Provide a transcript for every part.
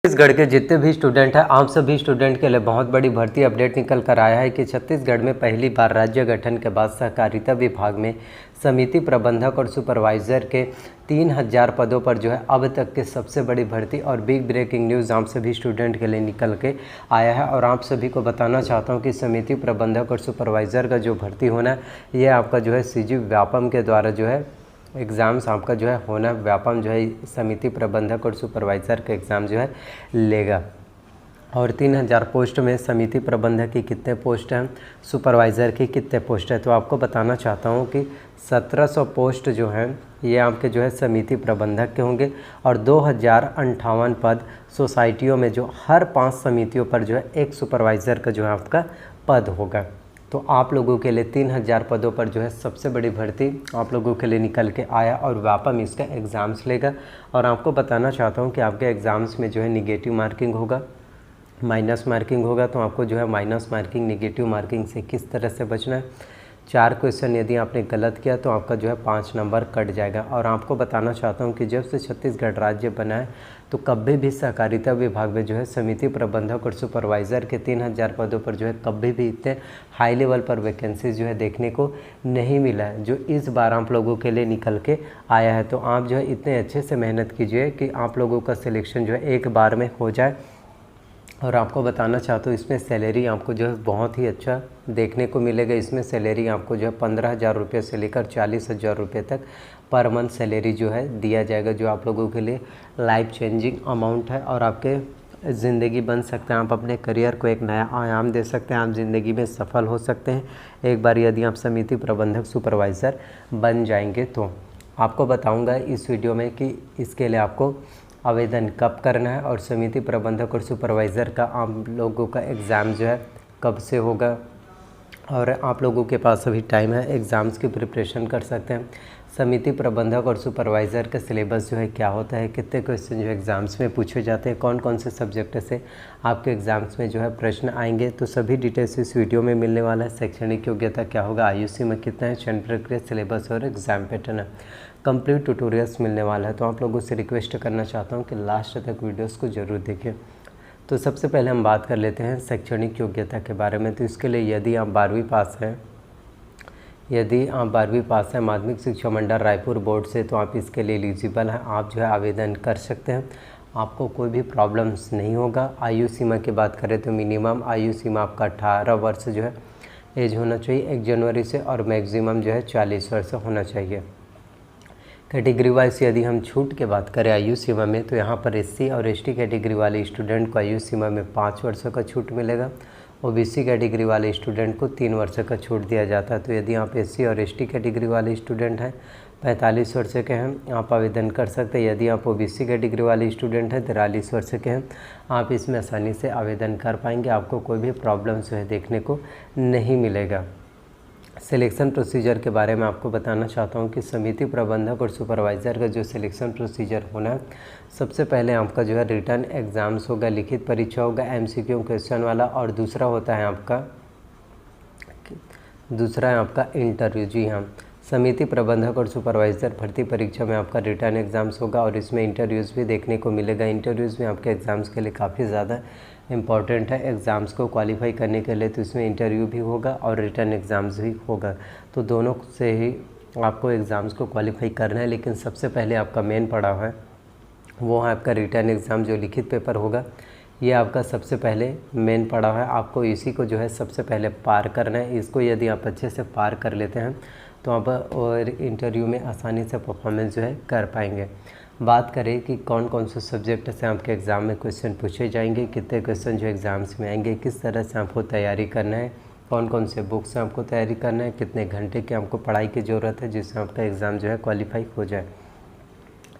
छत्तीसगढ़ के जितने भी स्टूडेंट हैं, आप सभी स्टूडेंट के लिए बहुत बड़ी भर्ती अपडेट निकल कर आया है कि छत्तीसगढ़ में पहली बार राज्य गठन के बाद सहकारिता विभाग में समिति प्रबंधक और सुपरवाइज़र के 3000 पदों पर जो है अब तक की सबसे बड़ी भर्ती और बिग ब्रेकिंग न्यूज़ आप सभी स्टूडेंट के लिए निकल के आया है। और आप सभी को बताना चाहता हूँ कि समिति प्रबंधक और सुपरवाइज़र का जो भर्ती होना है, ये आपका जो है सीजी व्यापम के द्वारा जो है एग्ज़ाम्स आपका जो है होना, व्यापम जो है समिति प्रबंधक और सुपरवाइज़र का एग्ज़ाम जो है लेगा। और 3000 पोस्ट में समिति प्रबंधक की कितने पोस्ट हैं, सुपरवाइज़र की कितने पोस्ट हैं, तो आपको बताना चाहता हूं कि 1700 पोस्ट जो हैं ये आपके जो है समिति प्रबंधक के होंगे और 2058 पद सोसाइटियों में जो हर 5 समितियों पर जो है एक सुपरवाइज़र का जो है आपका पद होगा। तो आप लोगों के लिए 3000 पदों पर जो है सबसे बड़ी भर्ती आप लोगों के लिए निकल के आया और व्यापम इसका एग्ज़ाम्स लेगा। और आपको बताना चाहता हूं कि आपके एग्ज़ाम्स में जो है निगेटिव मार्किंग होगा, माइनस मार्किंग होगा। तो आपको जो है माइनस मार्किंग, निगेटिव मार्किंग से किस तरह से बचना है। 4 क्वेश्चन यदि आपने गलत किया तो आपका जो है 5 नंबर कट जाएगा। और आपको बताना चाहता हूँ कि जब से छत्तीसगढ़ राज्य बना है तो कभी भी सहकारिता विभाग में जो है समिति प्रबंधक और सुपरवाइज़र के 3000 पदों पर जो है कभी भी इतने हाई लेवल पर वैकेंसीज जो है देखने को नहीं मिला है, जो इस बार आप लोगों के लिए निकल के आया है। तो आप जो है इतने अच्छे से मेहनत कीजिए कि आप लोगों का सिलेक्शन जो है एक बार में हो जाए। और आपको बताना चाहता हूँ इसमें सैलरी आपको जो है बहुत ही अच्छा देखने को मिलेगा। इसमें सैलरी आपको जो है 15,000 रुपये से लेकर 40,000 रुपये तक पर मंथ सैलरी जो है दिया जाएगा, जो आप लोगों के लिए लाइफ चेंजिंग अमाउंट है और आपके ज़िंदगी बन सकते हैं। आप अपने करियर को एक नया आयाम दे सकते हैं, आप ज़िंदगी में सफल हो सकते हैं एक बार यदि आप समिति प्रबंधक सुपरवाइज़र बन जाएंगे। तो आपको बताऊँगा इस वीडियो में कि इसके लिए आपको आवेदन कब करना है और समिति प्रबंधक और सुपरवाइज़र का आप लोगों का एग्ज़ाम जो है कब से होगा। और आप लोगों के पास अभी टाइम है, एग्ज़ाम्स की प्रिपरेशन कर सकते हैं। समिति प्रबंधक और सुपरवाइज़र का सिलेबस जो है क्या होता है, कितने क्वेश्चन जो एग्ज़ाम्स में पूछे जाते हैं, कौन कौन से सब्जेक्ट से आपके एग्ज़ाम्स में जो है प्रश्न आएंगे, तो सभी डिटेल्स इस वीडियो में मिलने वाला है। शैक्षणिक योग्यता क्या होगा, आयुषी में कितना है, चयन प्रक्रिया, सिलेबस और एग्ज़ाम पैटर्न है, कंप्लीट ट्यूटोरियल्स मिलने वाला है। तो आप लोगों से रिक्वेस्ट करना चाहता हूँ कि लास्ट तक वीडियोस को ज़रूर देखें। तो सबसे पहले हम बात कर लेते हैं शैक्षणिक योग्यता के बारे में। तो इसके लिए यदि आप 12वीं पास हैं, यदि आप 12वीं पास हैं माध्यमिक शिक्षा मंडल रायपुर बोर्ड से, तो आप इसके लिए एलिजिबल हैं, आप जो है आवेदन कर सकते हैं, आपको कोई भी प्रॉब्लम्स नहीं होगा। आयु सीमा की बात करें तो मिनिमम आयु सीमा आपका 18 वर्ष जो है एज होना चाहिए 1 जनवरी से, और मैक्सिमम जो है 40 वर्ष होना चाहिए। कैटेगरी वाइज यदि हम छूट की बात करें आयु सीमा में, तो यहाँ पर एससी और एसटी कैटेगरी वाले स्टूडेंट को आयु सीमा में 5 वर्षों का छूट मिलेगा। ओबीसी कैटेगरी वाले स्टूडेंट को 3 वर्ष का छूट दिया जाता है। तो यदि आप एससी और एसटी कैटेगरी वाले स्टूडेंट हैं, 45 वर्ष के हैं, आप आवेदन कर सकते हैं। यदि आप ओबीसी कैटेगरी वाले स्टूडेंट हैं, 43 वर्ष के हैं, आप इसमें आसानी से आवेदन कर पाएंगे, आपको कोई भी प्रॉब्लम जो है देखने को नहीं मिलेगा। सिलेक्शन प्रोसीजर के बारे में आपको बताना चाहता हूं कि समिति प्रबंधक और सुपरवाइज़र का जो सिलेक्शन प्रोसीजर होना है, सबसे पहले आपका जो है रिटर्न एग्ज़ाम्स होगा, लिखित परीक्षा होगा एमसीक्यू क्वेश्चन वाला, और दूसरा है आपका इंटरव्यू। जी हाँ, समिति प्रबंधक और सुपरवाइज़र भर्ती परीक्षा में आपका रिटर्न एग्ज़ाम्स होगा और इसमें इंटरव्यूज़ भी देखने को मिलेगा। इंटरव्यूज़ में आपके एग्ज़ाम्स के लिए काफ़ी ज़्यादा इम्पॉर्टेंट है एग्ज़ाम्स को क्वालिफाई करने के लिए। तो इसमें इंटरव्यू भी होगा और रिटर्न एग्ज़ाम्स भी होगा, तो दोनों से ही आपको एग्ज़ाम्स को क्वालिफाई करना है। लेकिन सबसे पहले आपका मेन पड़ाव है वो है आपका रिटर्न एग्ज़ाम, जो लिखित पेपर होगा, ये आपका सबसे पहले मेन पड़ाव है। आपको इसी को जो है सबसे पहले पार करना है। इसको यदि आप अच्छे से पार कर लेते हैं तो आप और इंटरव्यू में आसानी से परफॉर्मेंस जो है कर पाएंगे। बात करें कि कौन कौन से सब्जेक्ट से आपके एग्ज़ाम में क्वेश्चन पूछे जाएंगे, कितने क्वेश्चन जो एग्ज़ाम्स में आएंगे, किस तरह से आपको तैयारी करना है, कौन कौन से बुक से आपको तैयारी करना है, कितने घंटे की आपको पढ़ाई की ज़रूरत है जिससे आपका एग्ज़ाम जो है क्वालिफाई हो जाए।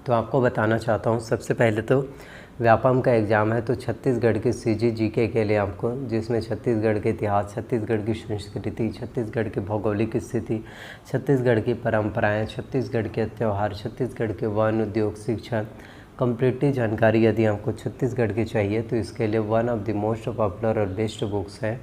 तो आपको बताना चाहता हूँ सबसे पहले तो व्यापम का एग्ज़ाम है, तो छत्तीसगढ़ की सीजी जीके के लिए आपको, जिसमें छत्तीसगढ़ के इतिहास, छत्तीसगढ़ की संस्कृति, छत्तीसगढ़ की भौगोलिक स्थिति, छत्तीसगढ़ की परंपराएं, छत्तीसगढ़ के त्यौहार, छत्तीसगढ़ के वन उद्योग, शिक्षा, कंप्लीटली जानकारी यदि आपको छत्तीसगढ़ की चाहिए तो इसके लिए one of the most popular और बेस्ट बुक्स है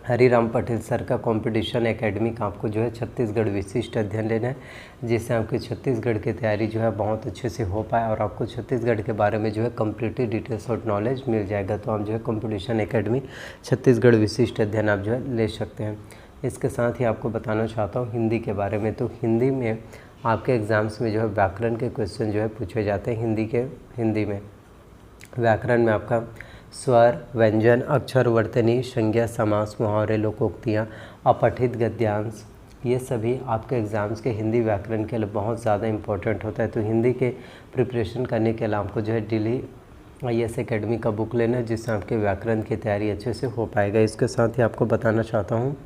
हरिराम पटेल सर का कंपटीशन एकेडमी का आपको जो है छत्तीसगढ़ विशिष्ट अध्ययन लेना है, जिससे आपकी छत्तीसगढ़ की तैयारी जो है बहुत अच्छे से हो पाए और आपको छत्तीसगढ़ के बारे में जो है कम्प्लीटली डिटेल्स और नॉलेज मिल जाएगा। तो आप जो है कंपटीशन एकेडमी छत्तीसगढ़ विशिष्ट अध्ययन आप जो है ले सकते हैं। इसके साथ ही आपको बताना चाहता हूँ हिंदी के बारे में। तो हिंदी में आपके एग्ज़ाम्स में जो है व्याकरण के क्वेश्चन जो है पूछे जाते हैं। हिंदी में व्याकरण में आपका स्वर, व्यंजन, अक्षर, वर्तनी, संज्ञा, समास, मुहावरे, लोकोक्तियाँ, अपठित गद्यांश, ये सभी आपके एग्ज़ाम्स के हिंदी व्याकरण के लिए बहुत ज़्यादा इंपॉर्टेंट होता है। तो हिंदी के प्रिपरेशन करने के लिए आपको जो है डेली IAS एकेडमी का बुक लेना है, जिससे आपके व्याकरण की तैयारी अच्छे से हो पाएगा। इसके साथ ही आपको बताना चाहता हूँ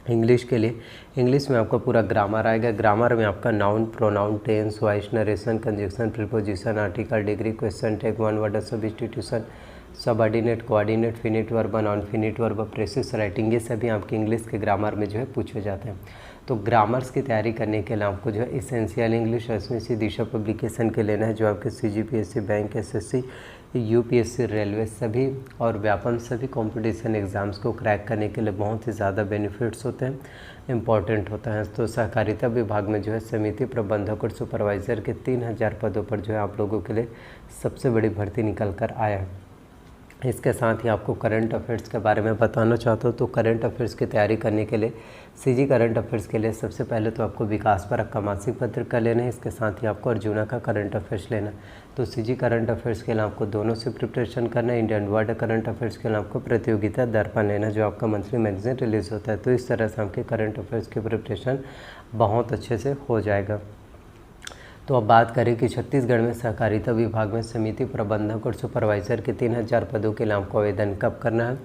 इंग्लिश के लिए, इंग्लिश में आपका पूरा ग्रामर आएगा। ग्रामर में आपका noun, pronoun, tense, voice, narration, conjunction, preposition, article, degree, question tag, one word, substitution, subordinate, coordinate, finite verb, non finite verb, precis writing, ये सभी आपके इंग्लिश के ग्रामर में जो है पूछे जाते हैं। तो ग्रामर्स की तैयारी करने के लिए आपको जो है इसेंशियल इंग्लिश एसएससी दिशा पब्लिकेशन के लेना है, जो आपके CGPSC, bank, SSC, UPSC, railway सभी और व्यापम सभी कंपटीशन एग्ज़ाम्स को क्रैक करने के लिए बहुत ही ज़्यादा बेनिफिट्स होते हैं, इम्पॉर्टेंट होता है। तो सहकारिता विभाग में जो है समिति प्रबंधक और सुपरवाइज़र के 3000 पदों पर जो है आप लोगों के लिए सबसे बड़ी भर्ती निकल कर आया है। इसके साथ ही आपको करंट अफेयर्स के बारे में बताना चाहता हूँ। तो करंट अफेयर्स की तैयारी करने के लिए CG करंट अफेयर्स के लिए सबसे पहले तो आपको विकास परक का मासिक पत्र का लेना है। इसके साथ ही आपको अर्जुना का करंट अफेयर्स लेना है। तो CG करंट अफेयर्स के लिए आपको दोनों से प्रिपरेशन करना है। इंडियन वर्ल्ड करंट अफेयर्स के लिए आपको प्रतियोगिता दर्पण लेना, जो आपका मंथली मैगजीन रिलीज़ होता है। तो इस तरह से आपके करंट अफेयर्स की प्रिपरेशन बहुत अच्छे से हो जाएगा। तो अब बात करें कि छत्तीसगढ़ में सहकारिता विभाग में समिति प्रबंधक और सुपरवाइज़र के 3000 पदों के लिए आपको आवेदन कब करना है,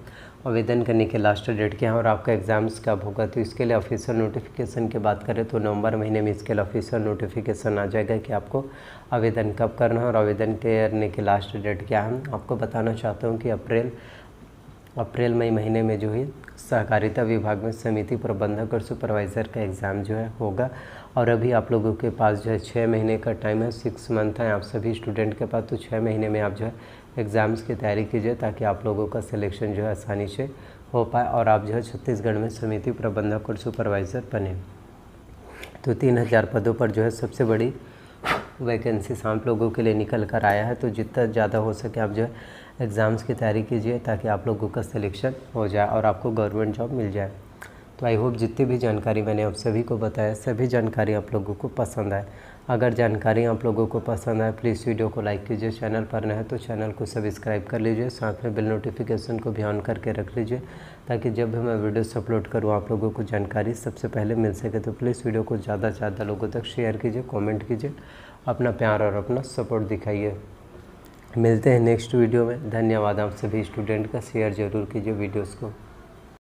आवेदन करने की लास्ट डेट क्या है और आपका एग्ज़ाम्स कब होगा। तो इसके लिए ऑफिशियल नोटिफिकेशन की बात करें तो नवंबर महीने में इसके लिए ऑफिशियल नोटिफिकेशन आ जाएगा कि आपको आवेदन कब करना है और आवेदन करने की लास्ट डेट क्या है। आपको बताना चाहता हूँ कि अप्रैल मई महीने में जो है सहकारिता विभाग में समिति प्रबंधक और सुपरवाइज़र का एग्ज़ाम जो है होगा। और अभी आप लोगों के पास जो है 6 महीने का टाइम है, 6 मंथ है आप सभी स्टूडेंट के पास। तो 6 महीने में आप जो है एग्ज़ाम्स की तैयारी कीजिए, ताकि आप लोगों का सिलेक्शन जो है आसानी से हो पाए और आप जो है छत्तीसगढ़ में समिति प्रबंधक और सुपरवाइज़र बने। तो 3000 पदों पर जो है सबसे बड़ी वैकेंसी आप लोगों के लिए निकल कर आया है। तो जितना ज़्यादा हो सके आप जो है एग्ज़ाम्स की तैयारी कीजिए, ताकि आप लोगों का सिलेक्शन हो जाए और आपको गवर्नमेंट जॉब मिल जाए। तो आई होप जितनी भी जानकारी मैंने आप सभी को बताया, सभी जानकारी आप लोगों को पसंद आए। अगर जानकारी आप लोगों को पसंद आए प्लीज़ वीडियो को लाइक कीजिए, चैनल पर नए हैं तो चैनल को सब्सक्राइब कर लीजिए, साथ में बेल नोटिफिकेशन को भी ऑन करके रख लीजिए, ताकि जब भी मैं वीडियोस अपलोड करूँ आप लोगों को जानकारी सबसे पहले मिल सके। तो प्लीज़ वीडियो को ज़्यादा से ज़्यादा लोगों तक शेयर कीजिए, कॉमेंट कीजिए, अपना प्यार और अपना सपोर्ट दिखाइए। मिलते हैं नेक्स्ट वीडियो में। धन्यवाद आप सभी स्टूडेंट का, शेयर ज़रूर कीजिए वीडियोज़ को।